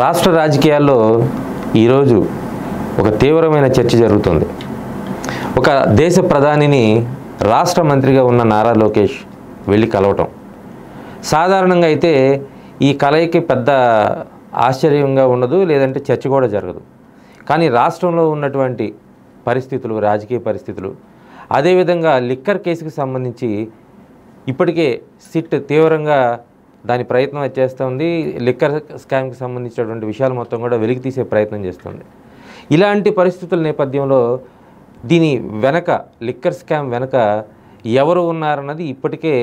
రాష్ట్ర రాజకీయాల్లో ఈరోజు ఒక తీవ్రమైన చర్చ జరుగుతుంది. ఒక దేశ ప్రధానిని రాష్ట్ర మంత్రిగా ఉన్న నారా లోకేష్ వెళ్ళి కలవటం. సాధారణంగా అయితే ఈ కలయిక పెద్ద ఆశ్చర్యంగా ఉండదు, లేదంటే చర్చ కూడా జరగదు. కానీ రాష్ట్రంలో ఉన్నటువంటి పరిస్థితులు, రాజకీయ పరిస్థితులు, అదేవిధంగా లిక్కర్ కేసుకు సంబంధించి ఇప్పటికే సిట్ తీవ్రంగా దాని ప్రయత్నం చేస్తుంది. లిక్కర్ స్కామ్కి సంబంధించినటువంటి విషయాలు మొత్తం కూడా వెలికి తీసే ప్రయత్నం చేస్తుంది. ఇలాంటి పరిస్థితుల నేపథ్యంలో దీని వెనక, లిక్కర్ స్కామ్ వెనక ఎవరు ఉన్నారన్నది ఇప్పటికే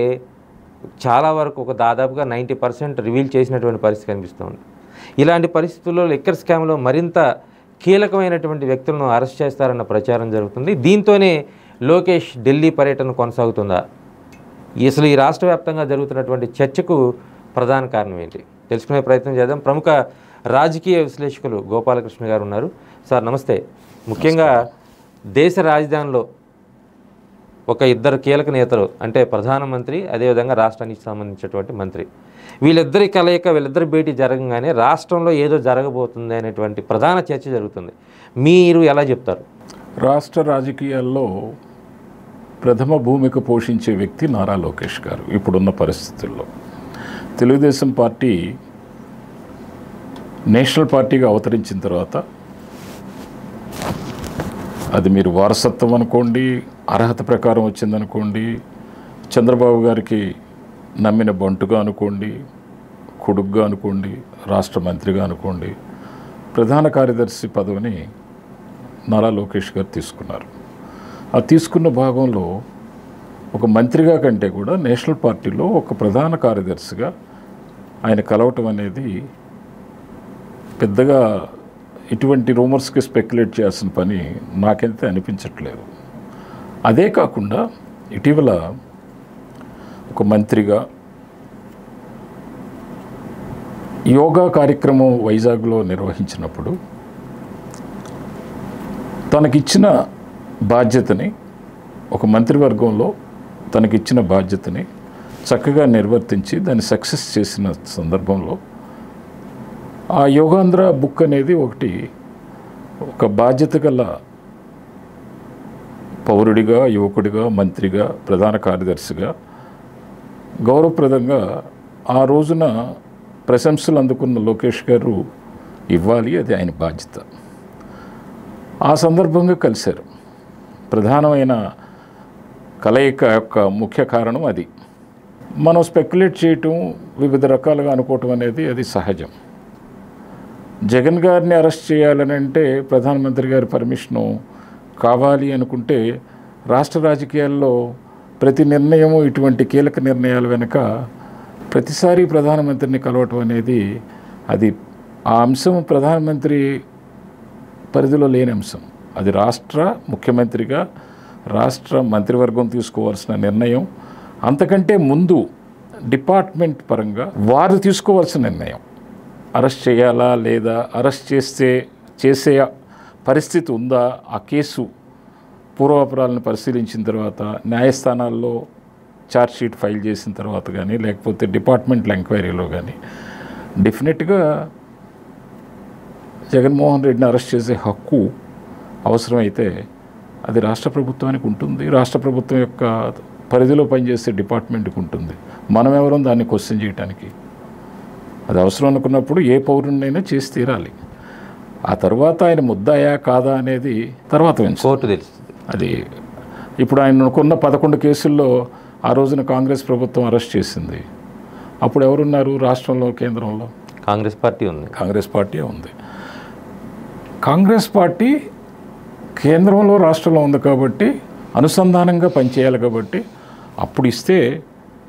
చాలా వరకు ఒక దాదాపుగా 90% రివీల్ చేసినటువంటి పరిస్థితి కనిపిస్తుంది. ఇలాంటి పరిస్థితుల్లో లిక్కర్ స్కామ్లో మరింత కీలకమైనటువంటి వ్యక్తులను అరెస్ట్ చేస్తారన్న ప్రచారం జరుగుతుంది. దీంతోనే లోకేష్ ఢిల్లీ పర్యటన కొనసాగుతుందా? అసలు ఈ రాష్ట్ర వ్యాప్తంగా జరుగుతున్నటువంటి చర్చకు ప్రధాన కారణం ఏంటి తెలుసుకునే ప్రయత్నం చేద్దాం. ప్రముఖ రాజకీయ విశ్లేషకులు గోపాలకృష్ణ గారు ఉన్నారు. సార్ నమస్తే. ముఖ్యంగా దేశ రాజధానిలో ఒక ఇద్దరు కీలక నేతలు, అంటే ప్రధానమంత్రి, అదేవిధంగా రాష్ట్రానికి సంబంధించినటువంటి మంత్రి, వీళ్ళిద్దరి కలయిక, వీళ్ళిద్దరి భేటీ జరగగానే రాష్ట్రంలో ఏదో జరగబోతుంది అనేటువంటి ప్రధాన చర్చ జరుగుతుంది. మీరు ఎలా చెప్తారు? రాష్ట్ర రాజకీయాల్లో ప్రథమ భూమిక పోషించే వ్యక్తి నారా లోకేష్ గారు. ఇప్పుడున్న పరిస్థితుల్లో తెలుగుదేశం పార్టీ నేషనల్ పార్టీగా అవతరించిన తర్వాత, అది మీరు వారసత్వం అనుకోండి, అర్హత ప్రకారం వచ్చిందనుకోండి, చంద్రబాబు గారికి నమ్మిన బంటుగా అనుకోండి, కొడుగ్గా అనుకోండి, రాష్ట్ర మంత్రిగా అనుకోండి, ప్రధాన కార్యదర్శి పదవిని నారా లోకేష్ గారు తీసుకున్నారు. ఆ తీసుకున్న భాగంలో ఒక మంత్రిగా కంటే కూడా నేషనల్ పార్టీలో ఒక ప్రధాన కార్యదర్శిగా ఆయన కలవటం అనేది పెద్దగా ఇటువంటి రూమర్స్కి స్పెక్యులేట్ చేయాల్సిన పని నాకైతే అనిపించట్లేదు. అదే కాకుండా ఇటీవల ఒక మంత్రిగా యోగా కార్యక్రమం వైజాగ్లో నిర్వహించినప్పుడు తనకిచ్చిన బాధ్యతని, ఒక మంత్రివర్గంలో తనకిచ్చిన బాధ్యతని చక్కగా నిర్వర్తించి దాన్ని సక్సెస్ చేసిన సందర్భంలో ఆ యోగాంధ్ర బుక్ అనేది ఒకటి, ఒక బాధ్యత గల పౌరుడిగా, యువకుడిగా, మంత్రిగా, ప్రధాన కార్యదర్శిగా గౌరవప్రదంగా ఆ రోజున ప్రశంసలు అందుకున్న లోకేష్ గారు ఇవ్వాలి, అది ఆయన బాధ్యత. ఆ సందర్భంగా కలిశారు. ప్రధానమైన కలయిక యొక్క ముఖ్య కారణం అది. మనం స్పెక్యులేట్ చేయటం, వివిధ రకాలుగా అనుకోవటం అనేది అది సహజం. జగన్ గారిని అరెస్ట్ చేయాలని అంటే ప్రధానమంత్రి గారి పర్మిషను కావాలి అనుకుంటే, రాష్ట్ర రాజకీయాల్లో ప్రతి నిర్ణయము, ఇటువంటి కీలక నిర్ణయాల వెనుక ప్రతిసారి ప్రధానమంత్రిని కలవటం అనేది, అది ఆ అంశం ప్రధానమంత్రి పరిధిలో లేని అంశం. అది రాష్ట్ర ముఖ్యమంత్రిగా రాష్ట్ర మంత్రివర్గం తీసుకోవాల్సిన నిర్ణయం. అంతకంటే ముందు డిపార్ట్మెంట్ పరంగా వారు తీసుకోవాల్సిన నిర్ణయం. అరెస్ట్ చేయాలా లేదా, అరెస్ట్ చేసే పరిస్థితి ఉందా, ఆ కేసు పూర్వాపరాలను పరిశీలించిన తర్వాత, న్యాయస్థానాల్లో ఛార్జ్షీట్ ఫైల్ చేసిన తర్వాత కానీ, లేకపోతే డిపార్ట్మెంటల్ ఎంక్వైరీలో కానీ డెఫినెట్గా జగన్మోహన్ రెడ్డిని అరెస్ట్ చేసే హక్కు అవసరమైతే అది రాష్ట్ర ప్రభుత్వానికి ఉంటుంది. రాష్ట్ర ప్రభుత్వం యొక్క పరిధిలో పనిచేసే డిపార్ట్మెంట్కి ఉంటుంది. మనం ఎవరో దాన్ని క్వశ్చన్ చేయడానికి. అది అవసరం అనుకున్నప్పుడు ఏ పౌరుడినైనా చేసి తీరాలి. ఆ తర్వాత ఆయన ముద్దాయా కాదా అనేది తర్వాత కోర్టు తెలుస్తుంది. అది ఇప్పుడు ఆయన అనుకున్న 11 కేసుల్లో ఆ రోజున కాంగ్రెస్ ప్రభుత్వం అరెస్ట్ చేసింది. అప్పుడు ఎవరున్నారు రాష్ట్రంలో, కేంద్రంలో? కాంగ్రెస్ పార్టీ ఉంది. కాంగ్రెస్ పార్టీ ఉంది. కాంగ్రెస్ పార్టీ కేంద్రంలో, రాష్ట్రంలో ఉంది కాబట్టి అనుసంధానంగా పనిచేయాలి. కాబట్టి అప్పుడు ఇస్తే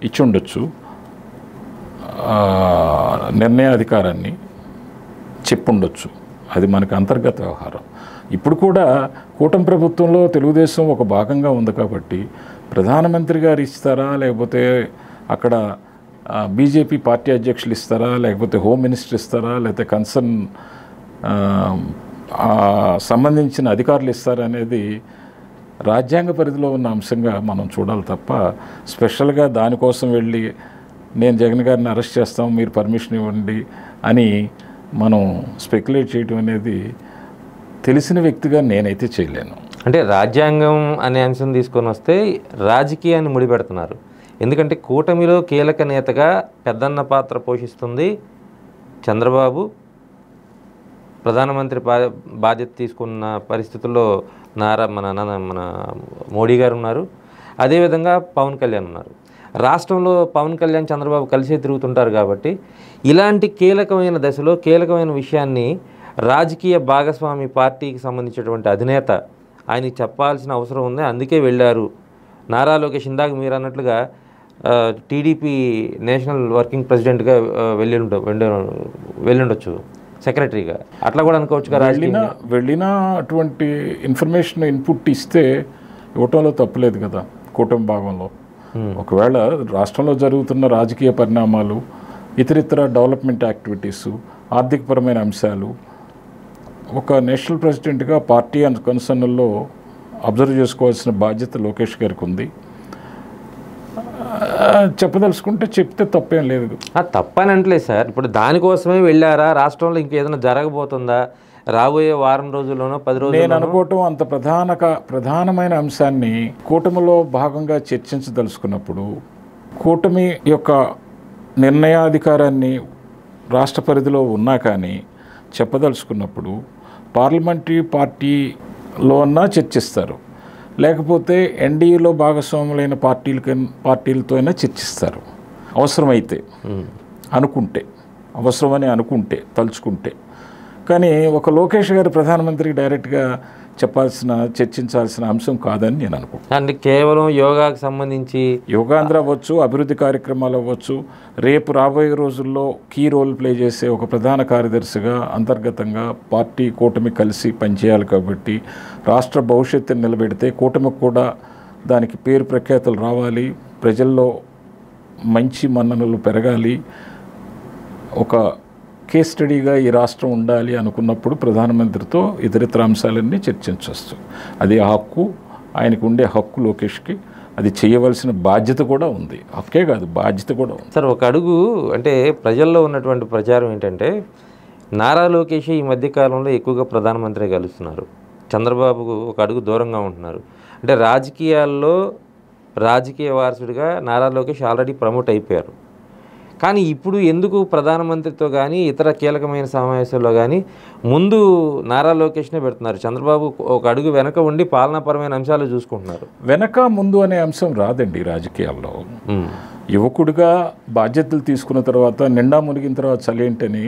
ఇచ్చి ఉండొచ్చు, నిర్ణయాధికారాన్ని చెప్పుండొచ్చు. అది మనకు అంతర్గత వ్యవహారం. ఇప్పుడు కూడా కూటమి ప్రభుత్వంలో తెలుగుదేశం ఒక భాగంగా ఉంది కాబట్టి ప్రధానమంత్రి గారు ఇస్తారా, లేకపోతే అక్కడ బీజేపీ పార్టీ అధ్యక్షులు ఇస్తారా, లేకపోతే హోమ్ మినిస్టర్ ఇస్తారా, లేకపోతే కన్సర్న్ సంబంధించిన అధికారులు ఇస్తారా అనేది రాజ్యాంగ పరిధిలో ఉన్న అంశంగా మనం చూడాలి తప్ప, స్పెషల్గా దానికోసం వెళ్ళి నేను జగన్ గారిని అరెస్ట్ చేస్తాం, మీరు పర్మిషన్ ఇవ్వండి అని మనం స్పెక్యులేట్ చేయడం అనేది తెలిసిన వ్యక్తిగా నేనైతే చేయలేను. అంటే రాజ్యాంగం అనే అంశం తీసుకొని వస్తే రాజకీయాన్ని ముడిపెడుతున్నారు. ఎందుకంటే కూటమిలో కీలక నేతగా పెద్దన్న పాత్ర పోషిస్తుంది చంద్రబాబు. ప్రధానమంత్రి బాధ్యత తీసుకున్న పరిస్థితుల్లో మన మోడీ గారు ఉన్నారు. అదేవిధంగా పవన్ కళ్యాణ్ ఉన్నారు. రాష్ట్రంలో పవన్ కళ్యాణ్ చంద్రబాబు కలిసే తిరుగుతుంటారు. కాబట్టి ఇలాంటి కీలకమైన దశలో కీలకమైన విషయాన్ని రాజకీయ భాగస్వామి పార్టీకి సంబంధించినటువంటి అధినేత ఆయనకి చెప్పాల్సిన అవసరం ఉంది. అందుకే వెళ్ళారు. నారా లోకేష్ ఇందాక మీరు అన్నట్లుగా టీడీపీ నేషనల్ వర్కింగ్ ప్రెసిడెంట్గా వెళ్ళుండొచ్చు, సెక్రటరీగా అట్లా కూడా అనుకోవచ్చు. వెళ్ళినా అటువంటి ఇన్ఫర్మేషన్ ఇన్పుట్ ఇస్తే ఇవ్వటంలో తప్పులేదు కదా కూటమి భాగంలో. ఒకవేళ రాష్ట్రంలో జరుగుతున్న రాజకీయ పరిణామాలు, ఇతరితర డెవలప్మెంట్ యాక్టివిటీసు, ఆర్థికపరమైన అంశాలు ఒక నేషనల్ ప్రెసిడెంట్గా పార్టీ కన్సర్న్లో అబ్జర్వ్ చేసుకోవాల్సిన బాధ్యత లోకేష్ గారికి ఉంది. చెప్పదలుచుకుంటే చెప్తే తప్పేం లేదు. తప్పని అంటలేదు సార్. ఇప్పుడు దానికోసమే వెళ్ళారా? రాష్ట్రంలో ఇంకేదైనా జరగబోతుందా రాబోయే వారం రోజుల్లోనో 10 రోజులు? నేను అనుకోవటం అంత ప్రధానమైన అంశాన్ని కూటమిలో భాగంగా చర్చించదలుచుకున్నప్పుడు, కూటమి యొక్క నిర్ణయాధికారాన్ని రాష్ట్ర పరిధిలో ఉన్నా కానీ చెప్పదలుచుకున్నప్పుడు పార్లమెంటరీ పార్టీలో అన్నా చర్చిస్తారు, లేకపోతే ఎన్డీఏలో భాగస్వాములైన పార్టీలతో అయినా చర్చిస్తారు అవసరమైతే, అవసరమని అనుకుంటే, తలుచుకుంటే. కానీ ఒక లోకేష్ గారు ప్రధానమంత్రికి డైరెక్ట్గా చర్చించాల్సిన అంశం కాదని నేను అనుకుంటున్నాను. అంటే కేవలం యోగాకు సంబంధించి యోగాంధ్ర అవ్వచ్చు, అభివృద్ధి కార్యక్రమాలు అవ్వచ్చు, రేపు రాబోయే రోజుల్లో కీ రోల్ ప్లే చేసే ఒక ప్రధాన కార్యదర్శిగా అంతర్గతంగా పార్టీ కూటమి కలిసి పనిచేయాలి. కాబట్టి రాష్ట్ర భవిష్యత్తుని నిలబెడితే కూటమికి కూడా దానికి పేరు ప్రఖ్యాతులు రావాలి, ప్రజల్లో మంచి మన్ననలు పెరగాలి, ఒక కేస్ స్టడీగా ఈ రాష్ట్రం ఉండాలి అనుకున్నప్పుడు ప్రధానమంత్రితో ఇతరితర అంశాలన్నీ చర్చించవచ్చు. అది హక్కు, ఆయనకు ఉండే హక్కు లోకేష్కి. అది చేయవలసిన బాధ్యత కూడా ఉంది. హక్కే కాదు, బాధ్యత కూడా ఉంది. సార్, ఒక అడుగు అంటే ప్రజల్లో ఉన్నటువంటి ప్రచారం ఏంటంటే నారా లోకేష్ ఈ మధ్యకాలంలో ఎక్కువగా ప్రధానమంత్రి కలుస్తున్నారు, చంద్రబాబుకు ఒక అడుగు దూరంగా ఉంటున్నారు. అంటే రాజకీయాల్లో రాజకీయ వారసుడిగా నారా లోకేష్ ఆల్రెడీ ప్రమోట్ అయిపోయారు. కానీ ఇప్పుడు ఎందుకు ప్రధానమంత్రితో కానీ ఇతర కీలకమైన సమావేశాల్లో కానీ ముందు నారా లోకేష్నే పెడుతున్నారు? చంద్రబాబు ఒక అడుగు వెనక ఉండి పాలనాపరమైన అంశాలు చూసుకుంటున్నారు. వెనక ముందు అనే అంశం రాదండి రాజకీయాల్లో. యువకుడిగా బాధ్యతలు తీసుకున్న తర్వాత, నిండా మునిగిన తర్వాత చలేంటని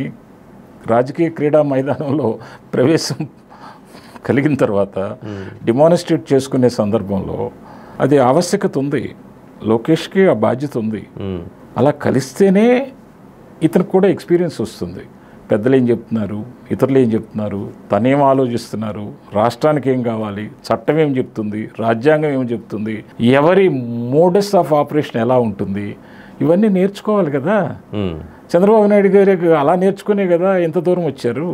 రాజకీయ క్రీడా మైదానంలో ప్రవేశం కలిగిన తర్వాత డిమాన్స్ట్రేట్ చేసుకునే సందర్భంలో అది ఆవశ్యకత ఉంది. లోకేష్కి ఆ బాధ్యత ఉంది. అలా కలిస్తేనే ఇతనికి కూడా ఎక్స్పీరియన్స్ వస్తుంది. పెద్దలు ఏం చెప్తున్నారు, ఇతరులు ఏం చెప్తున్నారు, తనేం ఆలోచిస్తున్నారు, రాష్ట్రానికి ఏం కావాలి, చట్టం ఏం చెప్తుంది, రాజ్యాంగం ఏం చెప్తుంది, ఎవరి మోడస్ ఆఫ్ ఆపరేషన్ ఎలా ఉంటుంది, ఇవన్నీ నేర్చుకోవాలి కదా. చంద్రబాబు నాయుడు గారికి అలా నేర్చుకునే కదా ఎంత దూరం వచ్చారు.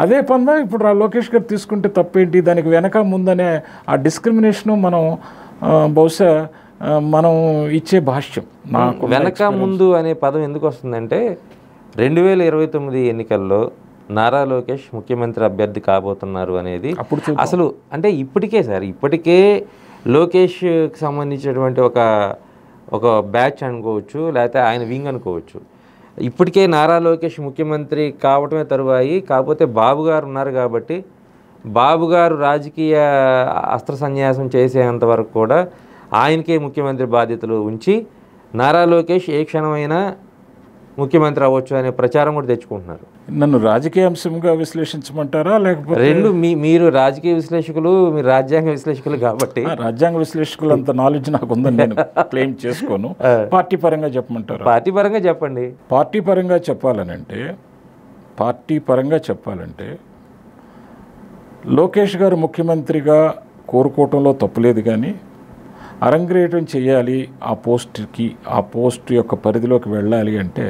అదే పందా ఇప్పుడు లోకేష్ గారు తీసుకుంటే తప్పేంటి? దానికి వెనక ముందనే ఆ డిస్క్రిమినేషను మనం బహుశా మనం ఇచ్చే భాష్యం. నాకు వెనక ముందు అనే పదం ఎందుకు వస్తుందంటే 2029 ఎన్నికల్లో నారా లోకేష్ ముఖ్యమంత్రి అభ్యర్థి కాబోతున్నారు అనేది అసలు అంటే ఇప్పటికే లోకేష్కి సంబంధించినటువంటి ఒక బ్యాచ్ అనుకోవచ్చు, లేకపోతే ఆయన వింగ్ అనుకోవచ్చు. ఇప్పటికే నారా లోకేష్ ముఖ్యమంత్రి కావటమే తరువాయి. కాకపోతే బాబు గారు ఉన్నారు కాబట్టి బాబు గారు రాజకీయ అస్త్ర సన్యాసం చేసేంత వరకు కూడా ఆయనకే ముఖ్యమంత్రి బాధ్యతలు ఉంచి నారా లోకేష్ ఏ క్షణమైనా ముఖ్యమంత్రి అవ్వచ్చు అనే ప్రచారం కూడా తెచ్చుకుంటున్నారు. నన్ను రాజకీయ అంశంగా విశ్లేషించమంటారా? లేకపోతే రెండు మీరు రాజకీయ విశ్లేషకులు, మీరు రాజ్యాంగ విశ్లేషకులు కాబట్టి. రాజ్యాంగ విశ్లేషకులు అంత నాలెడ్జ్ నాకు ఉందని నేను క్లెయిమ్ చేసుకోను. పార్టీ పరంగా చెప్పమంటారా? పార్టీ పరంగా చెప్పండి. పార్టీ పరంగా చెప్పాలంటే లోకేష్ గారు ముఖ్యమంత్రిగా కోరుకోవటంలో తప్పులేదు. కానీ అరంగేట్రం చేయాలి, ఆ పోస్ట్ యొక్క పరిధిలోకి వెళ్ళాలి అంటే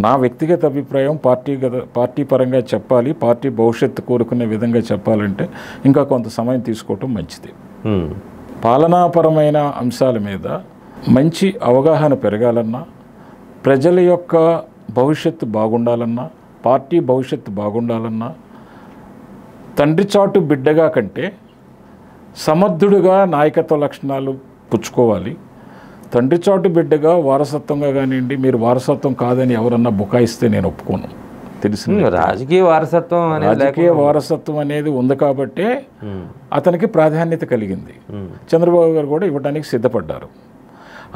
నా వ్యక్తిగత అభిప్రాయం పార్టీ పరంగా చెప్పాలి. పార్టీ భవిష్యత్తు కోరుకునే విధంగా చెప్పాలంటే ఇంకా కొంత సమయం తీసుకోవటం మంచిది. పాలనాపరమైన అంశాల మీద మంచి అవగాహన పెరగాలన్నా, ప్రజల యొక్క భవిష్యత్తు బాగుండాలన్నా, పార్టీ భవిష్యత్తు బాగుండాలన్నా తండ్రి చాటు బిడ్డగా కంటే సమర్థుడుగా నాయకత్వ లక్షణాలు పుచ్చుకోవాలి. తండ్రి చాటు బిడ్డగా వారసత్వంగా కానివ్వండి, మీరు వారసత్వం కాదని ఎవరన్నా బుకాయిస్తే నేను ఒప్పుకోను. తెలిసింది, రాజకీయ వారసత్వం రాజకీయ వారసత్వం అనేది ఉంది కాబట్టే అతనికి ప్రాధాన్యత కలిగింది. చంద్రబాబు గారు కూడా ఇవ్వడానికి సిద్ధపడ్డారు.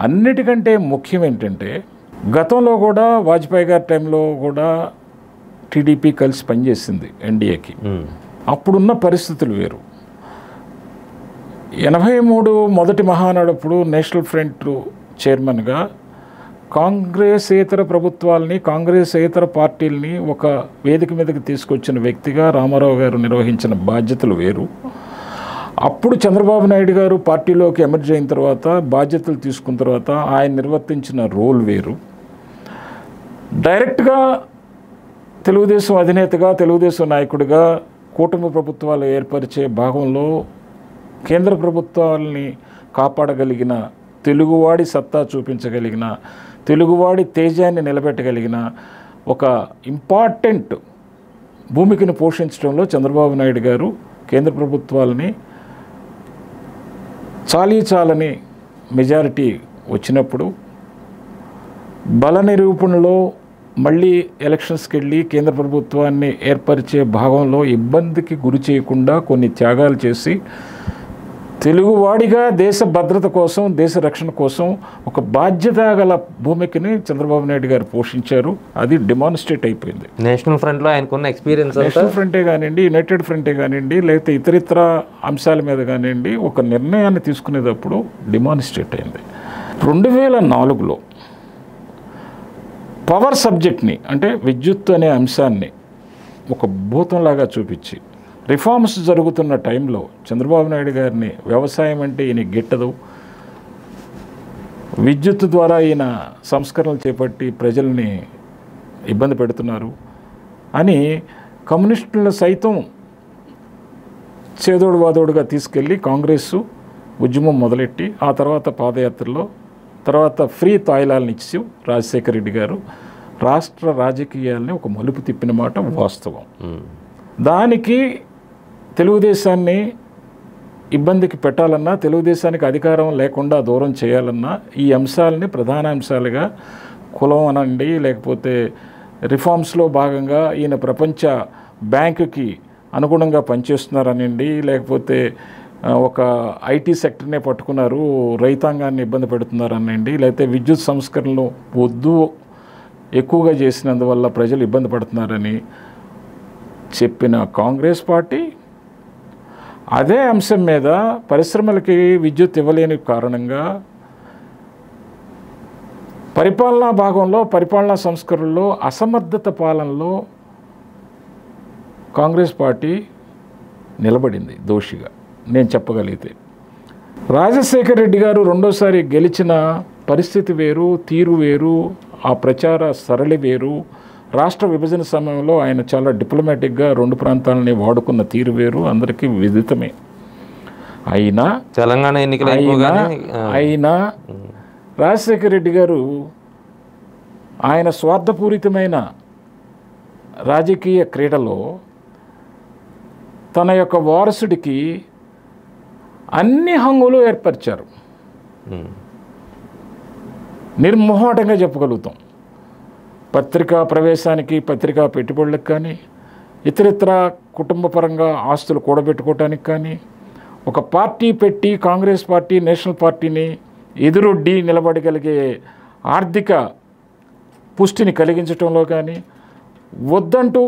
అన్నిటికంటే ముఖ్యం ఏంటంటే గతంలో కూడా వాజ్పేయి గారి టైంలో కూడా టీడీపీ కలిసి పనిచేసింది ఎన్డీఏకి. అప్పుడున్న పరిస్థితులు వేరు. 83 మొదటి మహానాడప్పుడు నేషనల్ ఫ్రంట్ చైర్మన్గా కాంగ్రెసేతర ప్రభుత్వాలని, కాంగ్రెసేతర పార్టీలని ఒక వేదిక మీదకి తీసుకొచ్చిన వ్యక్తిగా రామారావు గారు నిర్వహించిన బాధ్యతలు వేరు. అప్పుడు చంద్రబాబు నాయుడు గారు పార్టీలోకి ఎమర్జ్ అయిన తర్వాత బాధ్యతలు తీసుకున్న తర్వాత ఆయన నిర్వర్తించిన రోల్ వేరు. డైరెక్ట్గా తెలుగుదేశం అధినేతగా, తెలుగుదేశం నాయకుడిగా కూటమి ప్రభుత్వాలు ఏర్పరిచే భాగంలో కేంద్ర ప్రభుత్వాలని కాపాడగలిగిన, తెలుగువాడి సత్తా చూపించగలిగిన, తెలుగువాడి తేజాన్ని నిలబెట్టగలిగిన ఒక ఇంపార్టెంట్ భూమికను పోషించడంలో చంద్రబాబు నాయుడు గారు కేంద్ర ప్రభుత్వాలని చాలని మెజారిటీ వచ్చినప్పుడు బల నిరూపణలో మళ్ళీ ఎలక్షన్స్కి వెళ్ళి కేంద్ర ప్రభుత్వాన్ని ఏర్పరిచే భాగంలో ఇబ్బందికి గురి చేయకుండా కొన్ని త్యాగాలు చేసి తెలుగువాడిగా దేశ భద్రత కోసం, దేశ రక్షణ కోసం ఒక బాధ్యత గల భూమికని చంద్రబాబు నాయుడు గారు పోషించారు. అది డెమాన్స్ట్రేట్ అయిపోయింది. నేషనల్ ఫ్రంట్లో ఆయనకున్న ఎక్స్పీరియన్స్, నేషనల్ ఫ్రంటే కానివ్వండి, యునైటెడ్ ఫ్రంటే కానివ్వండి, లేకపోతే ఇతరితర అంశాల మీద కానివ్వండి, ఒక నిర్ణయాన్ని తీసుకునేటప్పుడు డెమాన్స్ట్రేట్ అయింది. 2004లో పవర్ సబ్జెక్ట్ని, అంటే విద్యుత్ అనే అంశాన్ని ఒక భూతంలాగా చూపించి రిఫార్మ్స్ జరుగుతున్న టైంలో చంద్రబాబు నాయుడు గారిని వ్యవసాయం అంటే ఈయన గిట్టదు, విద్యుత్ ద్వారా ఈయన సంస్కరణలు చేపట్టి ప్రజల్ని ఇబ్బంది పెడుతున్నారు అని కమ్యూనిస్టులను సైతం చేదోడు వాదోడుగా తీసుకెళ్ళి కాంగ్రెస్ ఉద్యమం మొదలెట్టి ఆ తర్వాత పాదయాత్రలో తర్వాత ఫ్రీ తాయిలాలను ఇచ్చి రాజశేఖర రెడ్డి గారు రాష్ట్ర రాజకీయాలని ఒక మలుపు తిప్పిన మాట వాస్తవం. దానికి తెలుగుదేశాన్ని ఇబ్బందికి పెట్టాలన్నా, తెలుగుదేశానికి అధికారం లేకుండా దూరం చేయాలన్నా ఈ అంశాలని ప్రధాన అంశాలుగా కులం అనండి, లేకపోతే రిఫార్మ్స్లో భాగంగా ఈయన ప్రపంచ బ్యాంకుకి అనుగుణంగా పనిచేస్తున్నారనండి, లేకపోతే ఒక ఐటీ సెక్టర్నే పట్టుకున్నారు, రైతాంగాన్ని ఇబ్బంది పెడుతున్నారనండి, లేకపోతే విద్యుత్ సంస్కరణలు వద్దు ఎక్కువగా చేసినందువల్ల ప్రజలు ఇబ్బంది పడుతున్నారని చెప్పిన కాంగ్రెస్ పార్టీ అదే అంశం మీద పరిశ్రమలకి విద్యుత్ ఇవ్వలేని కారణంగా పరిపాలనా భాగంలో, పరిపాలనా సంస్కరణలో అసమర్థత పాలనలో కాంగ్రెస్ పార్టీ నిలబడింది దోషిగా నేను చెప్పగలిగితే. రాజశేఖర రెడ్డి గారు రెండోసారి గెలిచిన పరిస్థితి వేరు, తీరు వేరు, ఆ ప్రచార సరళి వేరు. రాష్ట్ర విభజన సమయంలో ఆయన చాలా డిప్లొమాటిక్గా రెండు ప్రాంతాలని వాడుకున్న తీరు వేరు, అందరికీ విదితమే. అయినా తెలంగాణ ఎన్నికలు అయినా రాజశేఖర రెడ్డి గారు ఆయన స్వార్థపూరితమైన రాజకీయ క్రీడలో తన యొక్క వారసుడికి అన్ని హంగులు ఏర్పరిచారు. నిర్మోహటంగా చెప్పగలుగుతాం. పత్రికా ప్రవేశానికి, పత్రికా పెట్టుబడులకు కానీ, ఇతరితర కుటుంబపరంగా ఆస్తులు కూడబెట్టుకోవటానికి కానీ, ఒక పార్టీ పెట్టి కాంగ్రెస్ పార్టీ, నేషనల్ పార్టీని ఎదురొడ్డి నిలబడగలిగే ఆర్థిక పుష్టిని కలిగించడంలో కానీ, వద్దంటూ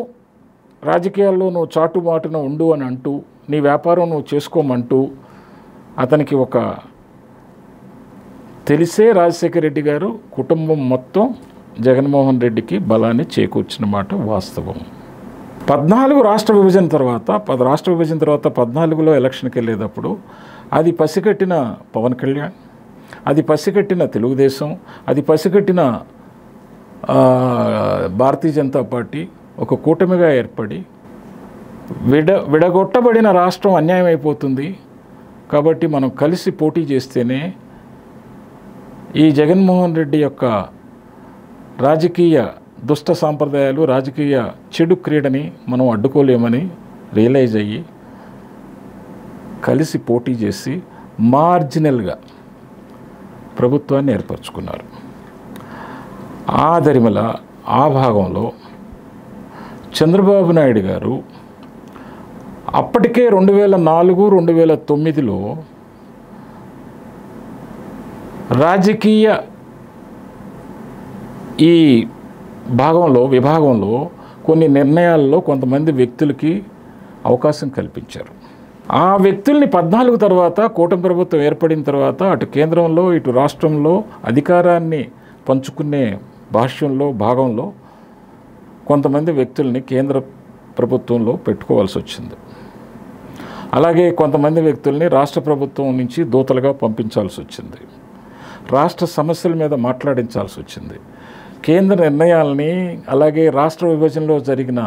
రాజకీయాల్లో నువ్వు చాటుమాటున ఉండు అని అంటూ, నీ వ్యాపారం నువ్వు చేసుకోమంటూ అతనికి ఒక తెలిసే రాజశేఖర రెడ్డి గారు కుటుంబం మొత్తం జగన్మోహన్ రెడ్డికి బలాన్ని చేకూర్చిన మాట వాస్తవం. 14 రాష్ట్ర విభజన తర్వాత 14లో ఎలక్షన్కి వెళ్ళేటప్పుడు అది పసిగట్టిన పవన్ కళ్యాణ్, అది పసిగట్టిన తెలుగుదేశం, అది పసిగట్టిన భారతీయ జనతా పార్టీ ఒక కూటమిగా ఏర్పడి విడగొట్టబడిన రాష్ట్రం అన్యాయం అయిపోతుంది కాబట్టి మనం కలిసి పోటీ చేస్తేనే ఈ జగన్మోహన్ రెడ్డి యొక్క రాజకీయ దుష్ట సాంప్రదాయాలు, రాజకీయ చెడు క్రీడని మనం అడ్డుకోలేమని రియలైజ్ అయ్యి కలిసి పోటీ చేసి మార్జినల్గా ప్రభుత్వాన్ని ఏర్పరచుకున్నారు. ఆ దరిమిల ఆ భాగంలో చంద్రబాబు నాయుడు గారు అప్పటికే 2004-2009లో రాజకీయ ఈ విభాగంలో కొన్ని నిర్ణయాల్లో కొంతమంది వ్యక్తులకి అవకాశం కల్పించారు. ఆ వ్యక్తుల్ని 14 తర్వాత కూటమి ప్రభుత్వం ఏర్పడిన తర్వాత అటు కేంద్రంలో ఇటు రాష్ట్రంలో అధికారాన్ని పంచుకునే భాగంలో కొంతమంది వ్యక్తుల్ని కేంద్ర ప్రభుత్వంలో పెట్టుకోవాల్సి వచ్చింది. అలాగే కొంతమంది వ్యక్తుల్ని రాష్ట్ర ప్రభుత్వం నుంచి దూతలుగా పంపించాల్సి వచ్చింది. రాష్ట్ర సమస్యల మీద మాట్లాడించాల్సి వచ్చింది. కేంద్ర నిర్ణయాలని, అలాగే రాష్ట్ర విభజనలో జరిగిన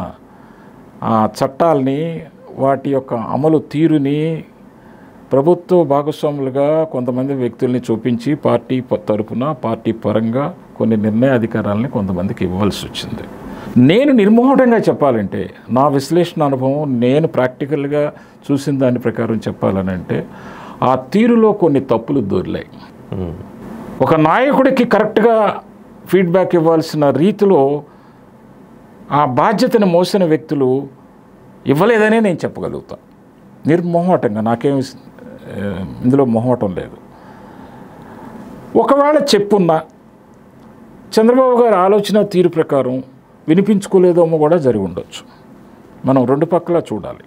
చట్టాలని, వాటి యొక్క అమలు తీరుని ప్రభుత్వ భాగస్వాములుగా కొంతమంది వ్యక్తుల్ని చూపించి పార్టీ తరపున పార్టీ పరంగా కొన్ని నిర్ణయాధికారాలని కొంతమందికి ఇవ్వాల్సి వచ్చింది. నేను నిర్మోహటంగా చెప్పాలంటే, నా విశ్లేషణ అనుభవం, నేను ప్రాక్టికల్గా చూసిన దాని ప్రకారం చెప్పాలనంటే, ఆ తీరులో కొన్ని తప్పులు దొర్లాయి. ఒక నాయకుడికి కరెక్ట్గా ఫీడ్బ్యాక్ ఇవ్వాల్సిన రీతిలో ఆ బాధ్యతను మోసిన వ్యక్తులు ఇవ్వలేదనే నేను చెప్పగలుగుతా నిర్మోహటంగా. నాకేమి ఇందులో మొహమాటం లేదు. ఒకవేళ చెప్పున్నా చంద్రబాబు గారి ఆలోచన తీరు ప్రకారం వినిపించుకోలేదేమో కూడా జరిగి ఉండొచ్చు. మనం రెండు పక్కల చూడాలి.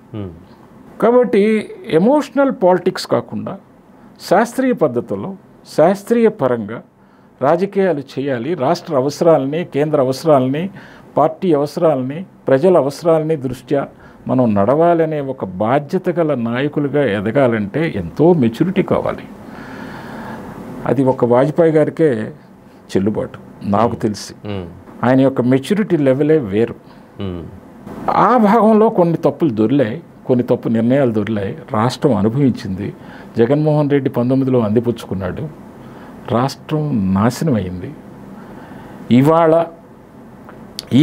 కాబట్టి ఎమోషనల్ పాలిటిక్స్ కాకుండా శాస్త్రీయ పద్ధతుల్లో, శాస్త్రీయ పరంగా రాజకీయాలు చేయాలి. రాష్ట్ర అవసరాలని, కేంద్ర అవసరాలని, పార్టీ అవసరాలని, ప్రజల అవసరాలని దృష్ట్యా మనం నడవాలనే ఒక బాధ్యత గల నాయకులుగా ఎదగాలంటే ఎంతో మెచ్యూరిటీ కావాలి. అది ఒక వాజ్పేయి గారికే చెల్లుబాటు నాకు తెలిసి. ఆయన యొక్క మెచ్యూరిటీ లెవెలే వేరు. ఆ భాగంలో కొన్ని తప్పులు దొరిలాయి, కొన్ని తప్పు నిర్ణయాలు దొరిలాయి. రాష్ట్రం అనుభవించింది. జగన్మోహన్ రెడ్డి 19లో అందిపుచ్చుకున్నాడు. రాష్ట్రం నాశనం అయింది. ఇవాళ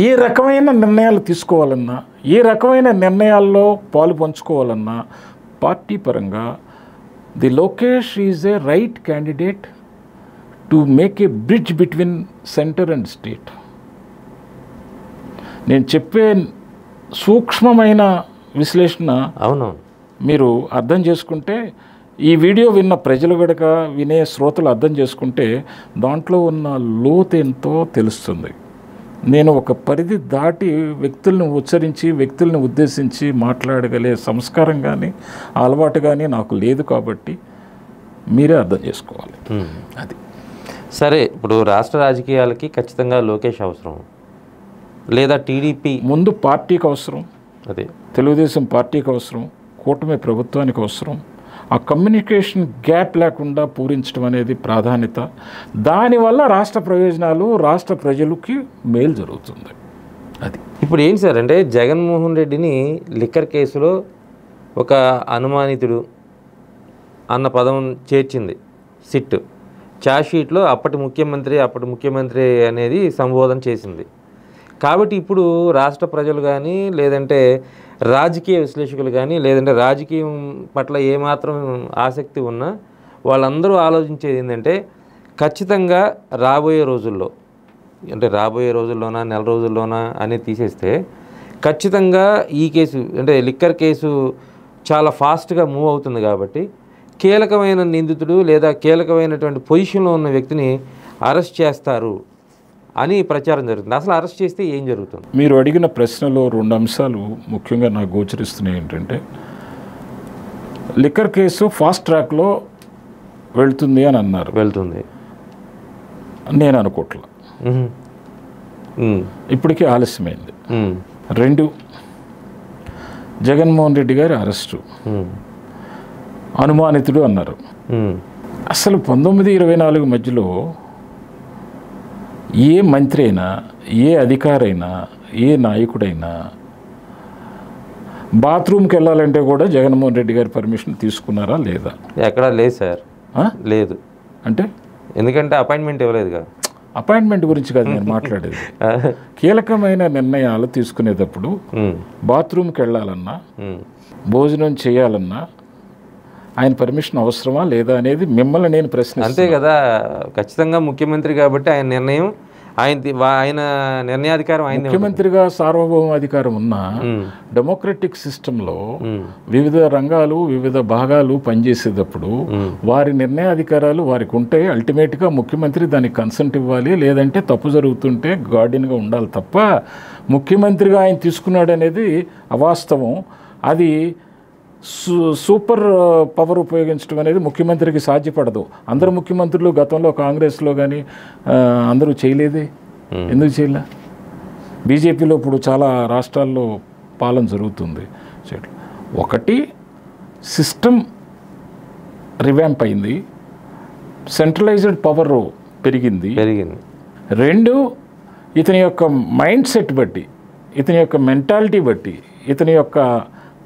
ఏ రకమైన నిర్ణయాలు తీసుకోవాలన్నా, ఏ రకమైన నిర్ణయాల్లో పాలు పంచుకోవాలన్నా పార్టీ పరంగా the Lokesh is a right candidate to make a bridge between centre and state. నేను చెప్పే సూక్ష్మమైన విశ్లేషణ అవును మీరు అర్థం చేసుకుంటే, ఈ వీడియో విన్న ప్రజలు గడక వినే శ్రోతలు అర్థం చేసుకుంటే దాంట్లో ఉన్న లోతు ఎంతో తెలుస్తుంది. నేను ఒక పరిధి దాటి వ్యక్తుల్ని ఉచ్చరించి, వ్యక్తుల్ని ఉద్దేశించి మాట్లాడగలే సంస్కారం కానీ అలవాటు కానీ నాకు లేదు. కాబట్టి మీరే అర్థం చేసుకోవాలి. అది సరే. ఇప్పుడు రాష్ట్ర రాజకీయాలకి ఖచ్చితంగా లోకేష్ అవసరం, లేదా టీడీపీ ముందు పార్టీకి అవసరం, అదే తెలుగుదేశం పార్టీకి అవసరం, కూటమి ప్రభుత్వానికి అవసరం. ఆ కమ్యూనికేషన్ గ్యాప్ లేకుండా పూరించడం అనేది ప్రాధాన్యత. దానివల్ల రాష్ట్ర ప్రయోజనాలు, రాష్ట్ర ప్రజలకి మేలు జరుగుతుంది. అది ఇప్పుడు ఏంటి సార్ అంటే, జగన్మోహన్ రెడ్డిని లిక్కర్ కేసులో ఒక అనుమానితుడు అన్న పదం చేర్చింది సిట్. ఛార్జ్షీట్లో అప్పటి ముఖ్యమంత్రి అనేది సంబోధన చేసింది. కాబట్టి ఇప్పుడు రాష్ట్ర ప్రజలు కానీ, లేదంటే రాజకీయ విశ్లేషకులు కానీ, లేదంటే రాజకీయం పట్ల ఏమాత్రం ఆసక్తి ఉన్నా వాళ్ళందరూ ఆలోచించేది ఏంటంటే, ఖచ్చితంగా రాబోయే రోజుల్లోనా నెల రోజుల్లోనా అనేది తీసేస్తే, ఖచ్చితంగా ఈ కేసు అంటే లిక్కర్ కేసు చాలా ఫాస్ట్గా మూవ్ అవుతుంది. కాబట్టి కీలకమైన నిందితుడు లేదా కీలకమైనటువంటి పొజిషన్లో ఉన్న వ్యక్తిని అరెస్ట్ చేస్తారు అని ప్రచారం జరుగుతుంది. అసలు అరెస్ట్ చేస్తే ఏం జరుగుతుంది? మీరు అడిగిన ప్రశ్నలో రెండు అంశాలు ముఖ్యంగా నాకు గోచరిస్తున్నాయి. ఏంటంటే, లిక్కర్ కేసు ఫాస్ట్ ట్రాక్లో వెళ్తుంది అని అన్నారు. వెళ్తుంది నేను అనుకోవట్లా. ఇప్పటికే ఆలస్యమైంది. 2, జగన్మోహన్ రెడ్డి గారి అరెస్టు, అనుమానితుడు అన్నారు. అసలు 19-24 మధ్యలో ఏ మంత్రి అయినా, ఏ అధికారైనా, ఏ నాయకుడైనా బాత్రూమ్కి వెళ్ళాలంటే కూడా జగన్మోహన్ రెడ్డి గారి పర్మిషన్ తీసుకున్నారా లేదా? ఎక్కడా లేదు సార్. లేదు అంటే ఎందుకంటే అపాయింట్మెంట్ ఇవ్వలేదుగా. అపాయింట్మెంట్ గురించి కాదు నేను మాట్లాడేది. కీలకమైన నిర్ణయాలు తీసుకునేటప్పుడు బాత్రూమ్కి వెళ్ళాలన్నా, భోజనం చేయాలన్నా ఆయన పర్మిషన్ అవసరమా లేదా అనేది మిమ్మల్ని నేను ప్రశ్నిస్తాను. అంతే కదా, ఖచ్చితంగా ముఖ్యమంత్రి కాబట్టి ఆయన నిర్ణయం ఆయన నిర్ణయాధికారం ఆయన. ముఖ్యమంత్రిగా సార్వభౌమ అధికారం ఉన్న డెమోక్రటిక్ సిస్టంలో వివిధ రంగాలు వివిధ భాగాలు పనిచేసేటప్పుడు వారి నిర్ణయాధికారాలు వారికి ఉంటే అల్టిమేట్గా ముఖ్యమంత్రి దానికి కన్సెంట్ ఇవ్వాలి, లేదంటే తప్పు జరుగుతుంటే గార్డియన్గా ఉండాలి తప్ప ముఖ్యమంత్రిగా ఆయన తీసుకున్నాడు అనేది అవాస్తవం. అది సూపర్ పవర్ ఉపయోగించడం అనేది ముఖ్యమంత్రికి సాధ్యపడదు. అందరు ముఖ్యమంత్రులు గతంలో కాంగ్రెస్లో కానీ అందరూ చేయలేదే, ఎందుకు చేయలే? బీజేపీలో ఇప్పుడు చాలా రాష్ట్రాల్లో పాలన జరుగుతుంది. ఒకటి సిస్టమ్ రివ్యాంప్ అయింది, సెంట్రలైజ్డ్ పవర్ పెరిగింది. రెండు, ఇతని యొక్క మైండ్ సెట్ బట్టి, ఇతని యొక్క మెంటాలిటీ బట్టి, ఇతని యొక్క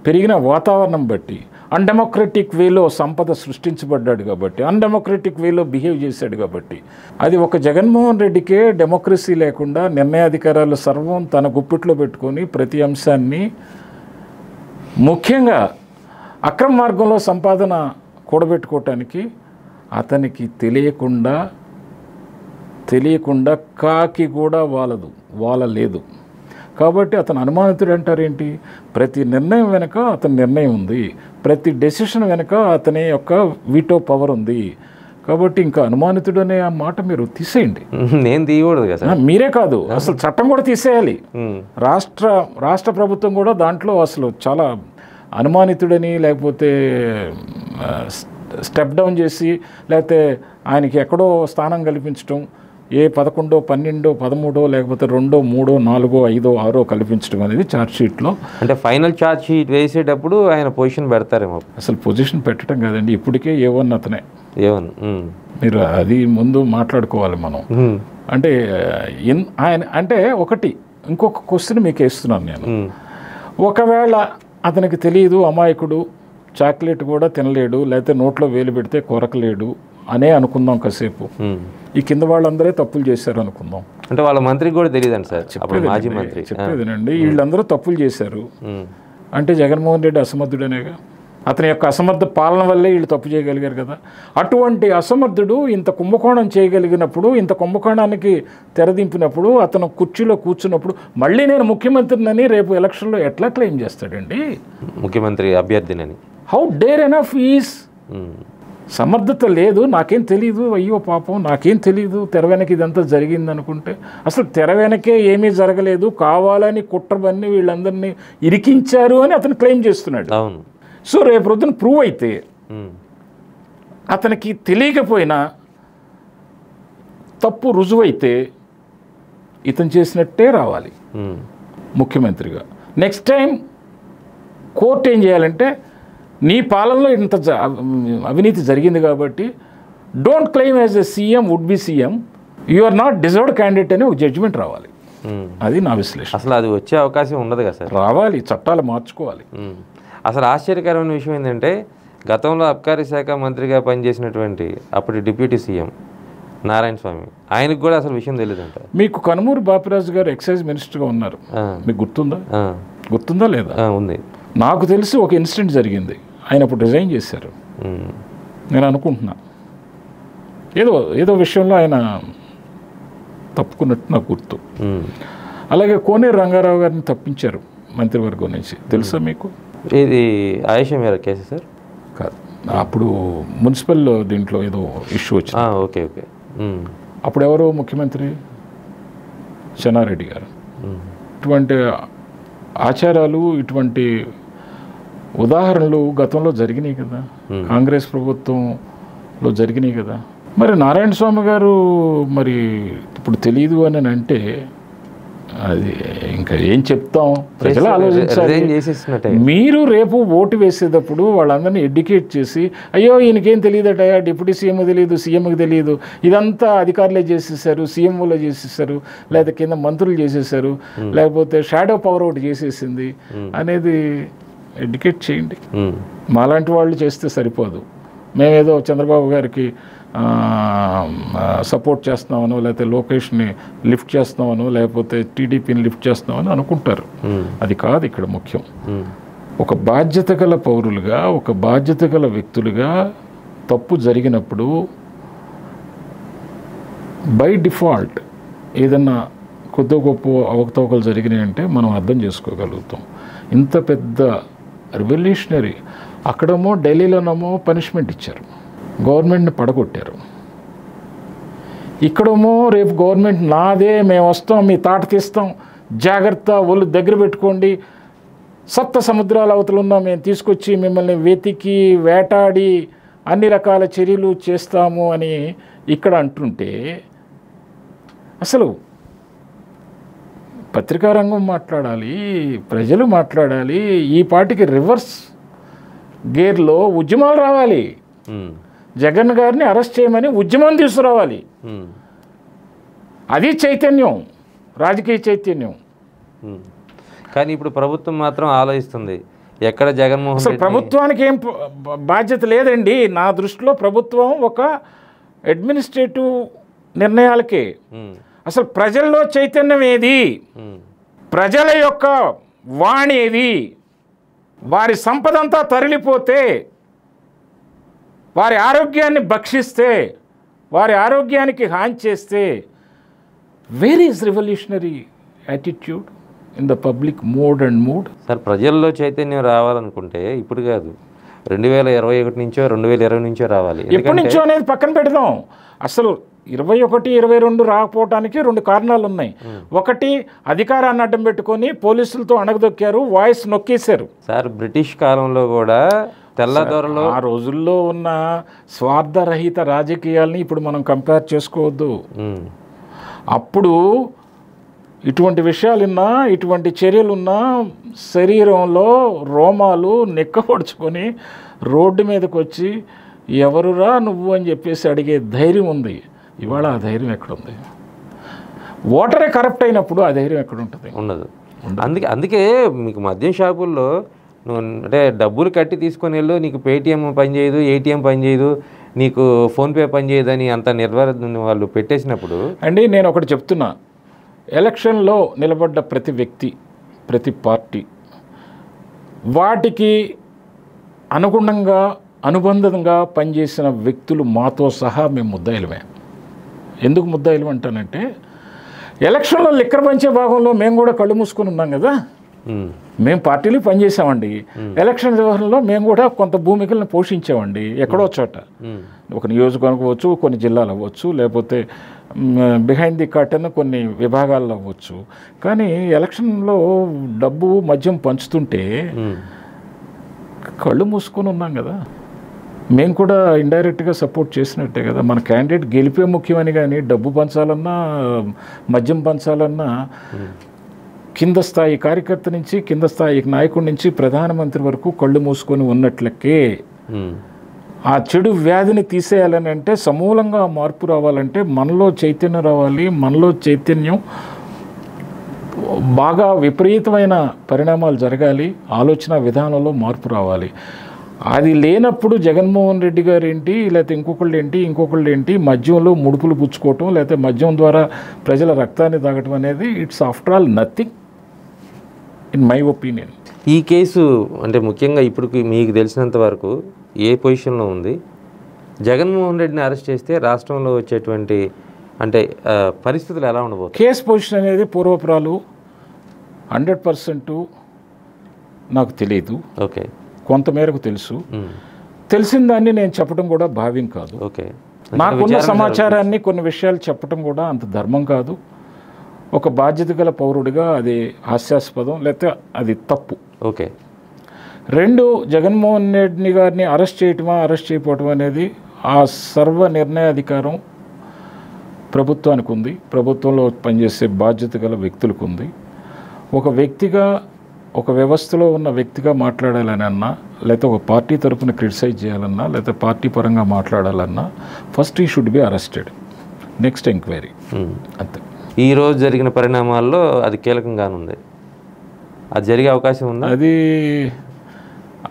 పెరిగిన వాతావరణం బట్టి అన్డెమోక్రటిక్ వేలో సంపద సృష్టించబడ్డాడు కాబట్టి, అన్డెమోక్రటిక్ వేలో బిహేవ్ చేశాడు కాబట్టి, అది ఒక జగన్మోహన్ రెడ్డికే డెమోక్రసీ లేకుండా నిర్ణయాధికారాలు సర్వం తన గుప్పిట్లో పెట్టుకొని ప్రతి అంశాన్ని, ముఖ్యంగా అక్రమ మార్గంలో సంపాదన కూడబెట్టుకోవటానికి అతనికి తెలియకుండా కాకి కూడా వాలలేదు. కాబట్టి అతను అనుమానితుడు అంటారేంటి? ప్రతి నిర్ణయం వెనుక అతని నిర్ణయం ఉంది, ప్రతి డెసిషన్ వెనుక అతని యొక్క వీటో పవర్ ఉంది. కాబట్టి ఇంకా అనుమానితుడు అనే ఆ మాట మీరు తీసేయండి. నేను తీయకూడదు కదా, మీరే కాదు అసలు చట్టం కూడా తీసేయాలి. రాష్ట్ర ప్రభుత్వం కూడా దాంట్లో అసలు చాలా అనుమానితుడని, లేకపోతే స్టెప్ డౌన్ చేసి, లేకపోతే ఆయనకి ఎక్కడో స్థానం కల్పించడం, ఏ 11, 12, 13 లేకపోతే 2, 3, 4, 5, 6 కల్పించడం అనేది ఛార్జ్షీట్లో. అంటే ఫైనల్ ఛార్జ్షీట్ వేసేటప్పుడు ఆయన పొజిషన్ పెడతారేమో. అసలు పొజిషన్ పెట్టడం కాదండి, ఇప్పటికే A1 అతనే. A1 మీరు అది ముందు మాట్లాడుకోవాలి మనం. అంటే ఆయన అంటే ఒకటి, ఇంకొక క్వశ్చన్ మీకు వేస్తున్నాను నేను. ఒకవేళ అతనికి తెలియదు, అమాయకుడు, చాక్లెట్ కూడా తినలేడు, లేకపోతే నోట్లో వేలు పెడితే కొరకలేడు అనే అనుకుందాం కాసేపు. ఈ కింద వాళ్ళందరే తప్పులు చేశారు అనుకుందాం. అంటే వాళ్ళ మంత్రికి కూడా తెలియదండి సార్, మాజీ మంత్రి చెప్పేదేనండి. వీళ్ళందరూ తప్పులు చేశారు అంటే జగన్మోహన్ రెడ్డి అసమర్థుడనేగా. అతని యొక్క అసమర్థ పాలన వల్లే వీళ్ళు తప్పు చేయగలిగారు కదా. అటువంటి అసమర్థుడు ఇంత కుంభకోణం చేయగలిగినప్పుడు, ఇంత కుంభకోణానికి తెరదింపినప్పుడు, అతను కుర్చీలో కూర్చున్నప్పుడు మళ్ళీ నేను ముఖ్యమంత్రినని రేపు ఎలక్షన్లో ఎట్లా క్లెయిమ్ చేస్తాడండి ముఖ్యమంత్రి అభ్యర్థినని? How dare enough is. సమర్థత లేదు, నాకేం తెలీదు, అయ్యో పాపం నాకేం తెలీదు, తెర వెనక ఇదంతా జరిగింది అనుకుంటే, అసలు తెర వెనకే ఏమీ జరగలేదు, కావాలని కుట్రబన్ని వీళ్ళందరినీ ఇరికించారు అని అతను క్లెయిమ్ చేస్తున్నాడు. అవును. సో రేపు రోజున ప్రూవ్ అయితే అతనికి తెలియకపోయినా తప్పు రుజువైతే ఇతను చేసినట్టే రావాలి ముఖ్యమంత్రిగా. నెక్స్ట్ టైం కోర్టు ఏం చేయాలంటే, నీ పాలనలో ఇంత అవినీతి జరిగింది కాబట్టి don't claim as a CM, would be CM, you are not deserved candidate అని ఒక జడ్జిమెంట్ రావాలి. అది నా విశ్లేషణ. అసలు అది వచ్చే అవకాశం ఉండదు కదా సార్? రావాలి, చట్టాలు మార్చుకోవాలి. అసలు ఆశ్చర్యకరమైన విషయం ఏంటంటే, గతంలో అబ్కారీ శాఖ మంత్రిగా పనిచేసినటువంటి అప్పటి డిప్యూటీ సీఎం నారాయణ స్వామి, ఆయనకు కూడా అసలు విషయం తెలియదంట. మీకు కనుమూరి బాపిరాజు గారు ఎక్సైజ్ మినిస్టర్గా ఉన్నారు, మీకు గుర్తుందా లేదా? ఉంది. నాకు తెలిసి ఒక ఇన్సిడెంట్ జరిగింది, ఆయన అప్పుడు రిజైన్ చేశారు నేను అనుకుంటున్నా. ఏదో విషయంలో ఆయన తప్పుకున్నట్టు నాకు గుర్తు. అలాగే కోనేరు రంగారావు గారిని తప్పించారు మంత్రివర్గం నుంచి, తెలుసా మీకు? ఇది ఆయేషా మేర కేసు సార్? కాదు, అప్పుడు మున్సిపల్ దీంట్లో ఏదో ఇష్యూ వచ్చింది. Okay okay. అప్పుడు ఎవరు ముఖ్యమంత్రి? చెన్నారెడ్డి గారు. ఇటువంటి ఆచారాలు, ఇటువంటి ఉదాహరణలు గతంలో జరిగినాయి కదా, కాంగ్రెస్ ప్రభుత్వంలో జరిగినాయి కదా. మరి నారాయణ స్వామి గారు మరి ఇప్పుడు తెలియదు అని అంటే అది ఇంకా ఏం చెప్తాం? ప్రజలు ఆలోచించాలి. మీరు రేపు ఓటు వేసేటప్పుడు వాళ్ళందరినీ ఎడ్యుకేట్ చేసి, అయ్యో ఈయనకేం తెలియదట, డిప్యూటీ సీఎం తెలియదు, సీఎంకి తెలియదు, ఇదంతా అధికారులే చేసేసారు, సీఎంఓలో చేసేసారు, లేదా కింద మంత్రులు చేసేసారు, లేకపోతే షాడో పవర్ ఒకటి చేసేసింది అనేది ఎడ్యుకేట్ చేయండి. మాలాంటి వాళ్ళు చేస్తే సరిపోదు. మేమేదో చంద్రబాబు గారికి సపోర్ట్ చేస్తున్నామనో, లేకపోతే లోకేష్ని లిఫ్ట్ చేస్తున్నామనో, లేకపోతే టీడీపీని లిఫ్ట్ చేస్తున్నామని అనుకుంటారు. అది కాదు ఇక్కడ ముఖ్యం. ఒక బాధ్యత గల పౌరులుగా, ఒక బాధ్యత గల వ్యక్తులుగా తప్పు జరిగినప్పుడు బై డిఫాల్ట్ ఏదన్నా కొద్ది గొప్ప అవకతవకలు జరిగినాయంటే మనం అర్థం చేసుకోగలుగుతాం. ఇంత పెద్ద రెవల్యూషనరీ, అక్కడేమో ఢిల్లీలోనేమో పనిష్మెంట్ ఇచ్చారు, గవర్నమెంట్ని పడగొట్టారు. ఇక్కడేమో రేపు గవర్నమెంట్ నాదే, మేము వస్తాం, మీ తాట తీస్తాం, జాగ్రత్త, ఒళ్ళు దగ్గర పెట్టుకోండి, సప్త సముద్రాల అవతలున్నా మేము తీసుకొచ్చి మిమ్మల్ని వెతికి వేటాడి అన్ని రకాల చర్యలు చేస్తాము అని ఇక్కడ అంటుంటే, అసలు పత్రికా రంగం మాట్లాడాలి, ప్రజలు మాట్లాడాలి. ఈ పార్టీకి రివర్స్ గేర్లో ఉద్యమాలు రావాలి. జగన్ గారిని అరెస్ట్ చేయమని ఉద్యమం తీసుకురావాలి. అది చైతన్యం, రాజకీయ చైతన్యం. కానీ ఇప్పుడు ప్రభుత్వం మాత్రం ఆలోచిస్తుంది ఎక్కడ జగన్మోహన్ అసలు ప్రభుత్వానికి ఏం బాధ్యత లేదండి. నా దృష్టిలో ప్రభుత్వం ఒక అడ్మినిస్ట్రేటివ్ నిర్ణయాలకే. అసలు ప్రజల్లో చైతన్యం ఏది, ప్రజల యొక్క వాణి ఏది, వారి సంపద అంతా తరలిపోతే, వారి ఆరోగ్యాన్ని భక్షిస్తే, వారి ఆరోగ్యానికి హాని చేస్తే, where is revolutionary attitude in the public mode and mood? Sir, ప్రజల్లో చైతన్యం రావాలనుకుంటే ఇప్పుడు కాదు, 2021 నుంచో 2020 నుంచో రావాలి. ఎప్పటి నుంచో అనేది పక్కన పెడదాం. అసలు 21, 22 రాకపోవటానికి 2 కారణాలు ఉన్నాయి. ఒకటి, అధికారాన్ని అడ్డం పెట్టుకొని పోలీసులతో అణగదొక్కారు, వాయిస్ నొక్కేశారు. సార్, బ్రిటిష్ కాలంలో కూడా తెల్లదొరలో ఆ రోజుల్లో ఉన్న స్వార్థరహిత రాజకీయాల్ని ఇప్పుడు మనం కంపేర్ చేసుకోవద్దు. అప్పుడు ఇటువంటి విషయాలున్నా, ఇటువంటి చర్యలున్నా శరీరంలో రోమాలు నెక్కపడుచుకొని రోడ్డు మీదకి వచ్చి ఎవరురా నువ్వు అని చెప్పేసి అడిగే ధైర్యం ఉంది. ఇవాళ ఆ ధైర్యం ఎక్కడుంది? ఓటరే కరప్ట్ అయినప్పుడు ఆ ధైర్యం ఎక్కడ ఉంటుంది? ఉండదు. అందుకే మీకు మద్యం షాపుల్లో నువ్వు అంటే డబ్బులు కట్టి తీసుకొని వెళ్ళు, నీకు పేటిఎం పనిచేయదు, ఏటీఎం పనిచేయదు, నీకు ఫోన్పే పనిచేయదు అని అంత నిర్వహణ వాళ్ళు పెట్టేసినప్పుడు అండి, నేను ఒకటి చెప్తున్నా. ఎలక్షన్లో నిలబడ్డ ప్రతి వ్యక్తి, ప్రతి పార్టీ వాటికి అనుగుణంగా అనుబంధంగా పనిచేసిన వ్యక్తులు మాతో సహా మేము ముద్దాయిలమే. ఎందుకు ముద్దాయిలు అంటానంటే, ఎలక్షన్లో లిక్కర్ పంచే భాగంలో మేము కూడా కళ్ళు మూసుకొని ఉన్నాం కదా. మేము పార్టీలు పనిచేసామండి. ఎలక్షన్ వ్యవహారంలో మేము కూడా కొంత భూమికలను పోషించామండి. ఎక్కడో చోట, ఒక నియోజకవర్గం అవ్వచ్చు, కొన్ని జిల్లాలు అవ్వచ్చు, లేకపోతే బిహైండ్ ది కర్టన్ కొన్ని విభాగాల్లో అవ్వచ్చు. కానీ ఎలక్షన్లో డబ్బు మద్యం పంచుతుంటే కళ్ళు మూసుకొని ఉన్నాం కదా. మేము కూడా ఇండైరెక్ట్గా సపోర్ట్ చేసినట్టే కదా. మన క్యాండిడేట్ గెలిపే ముఖ్యమని, కానీ డబ్బు పంచాలన్నా, మద్యం పంచాలన్నా కింద స్థాయి కార్యకర్త నుంచి కింద స్థాయి నాయకుడి నుంచి ప్రధానమంత్రి వరకు కళ్ళు మూసుకొని ఉన్నట్లకే. ఆ చెడు వ్యాధిని తీసేయాలని అంటే, సమూలంగా మార్పు రావాలంటే మనలో చైతన్యం రావాలి. మనలో చైతన్యం బాగా విపరీతమైన పరిణామాలు జరగాలి. ఆలోచన విధానంలో మార్పు రావాలి. అది లేనప్పుడు జగన్మోహన్ రెడ్డి గారు ఏంటి, లేకపోతే ఇంకొకళ్ళు ఏంటి మద్యంలో ముడుపులు పుచ్చుకోవటం, లేకపోతే మద్యం ద్వారా ప్రజల రక్తాన్ని తాగటం అనేది it's after all nothing in my opinion. ఈ కేసు అంటే ముఖ్యంగా ఇప్పుడు మీకు తెలిసినంత వరకు ఏ పొజిషన్లో ఉంది? జగన్మోహన్ రెడ్డిని అరెస్ట్ చేస్తే రాష్ట్రంలో వచ్చేటువంటి అంటే పరిస్థితులు ఎలా ఉండబోతుంది? కేసు పొజిషన్ అనేది పూర్వపురాలు 100% నాకు తెలియదు. ఓకే, కొంతమేరకు తెలుసు. తెలిసిన దాన్ని నేను చెప్పడం కూడా భావ్యం కాదు. ఓకే, నాకున్న సమాచారాన్ని కొన్ని విషయాలు చెప్పడం కూడా అంత ధర్మం కాదు. ఒక బాధ్యత గల పౌరుడిగా అది హాస్యాస్పదం, లేకపోతే అది తప్పు. ఓకే. 2, జగన్మోహన్ రెడ్డి గారిని అరెస్ట్ చేయకపోవటం అనేది ఆ సర్వ నిర్ణయాధికారం ప్రభుత్వానికి ఉంది. ప్రభుత్వంలో పనిచేసే బాధ్యత గల వ్యక్తులకు ఉంది. ఒక వ్యక్తిగా, ఒక వ్యవస్థలో ఉన్న వ్యక్తిగా మాట్లాడాలని అన్నా, లేకపోతే ఒక పార్టీ తరఫున క్రిటిసైజ్ చేయాలన్నా, లేకపోతే పార్టీ పరంగా మాట్లాడాలన్నా ఫస్ట్ ఈ should be arrested, next enquiry. అంతే. ఈరోజు జరిగిన పరిణామాల్లో అది కీలకంగానుంది. అది జరిగే అవకాశం ఉందా? అది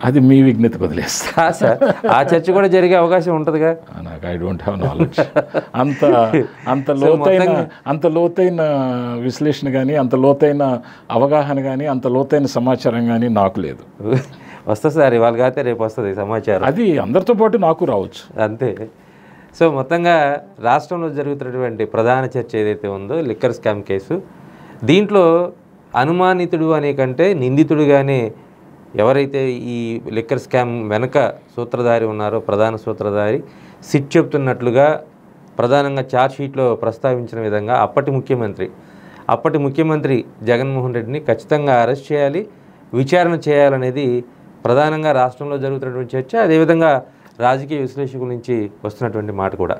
అది మీ విజ్ఞతకు వదిలేస్తా. సార్ ఆ చర్చ కూడా జరిగే అవకాశం ఉంటుందిగా. నాకు ఐ డోంట్ హ్యావ్ నాలెడ్జ్. అంత లోతైన విశ్లేషణ కానీ, అంత లోతైన అవగాహన కానీ, అంత లోతైన సమాచారం కానీ నాకు లేదు. వస్తుంది సార్, ఇవాళ కాతే రేపు వస్తుంది సమాచారం. అది అందరితో పాటు నాకు రావచ్చు అంతే. సో మొత్తంగా రాష్ట్రంలో జరుగుతున్నటువంటి ప్రధాన చర్చ ఏదైతే ఉందో లిక్కర్ స్కామ్ కేసు, దీంట్లో అనుమానితుడు అనే కంటే నిందితుడుగానే ఎవరైతే ఈ లిక్కర్ స్కామ్ వెనక సూత్రధారి ఉన్నారో, ప్రధాన సూత్రధారి సిట్ చెప్తున్నట్లుగా ప్రధానంగా ఛార్జ్షీట్లో ప్రస్తావించిన విధంగా అప్పటి ముఖ్యమంత్రి జగన్మోహన్ రెడ్డిని ఖచ్చితంగా అరెస్ట్ చేయాలి, విచారణ చేయాలనేది ప్రధానంగా రాష్ట్రంలో జరుగుతున్నటువంటి చర్చ. అదేవిధంగా రాజకీయ విశ్లేషకుల నుంచి వస్తున్నటువంటి మాట కూడా.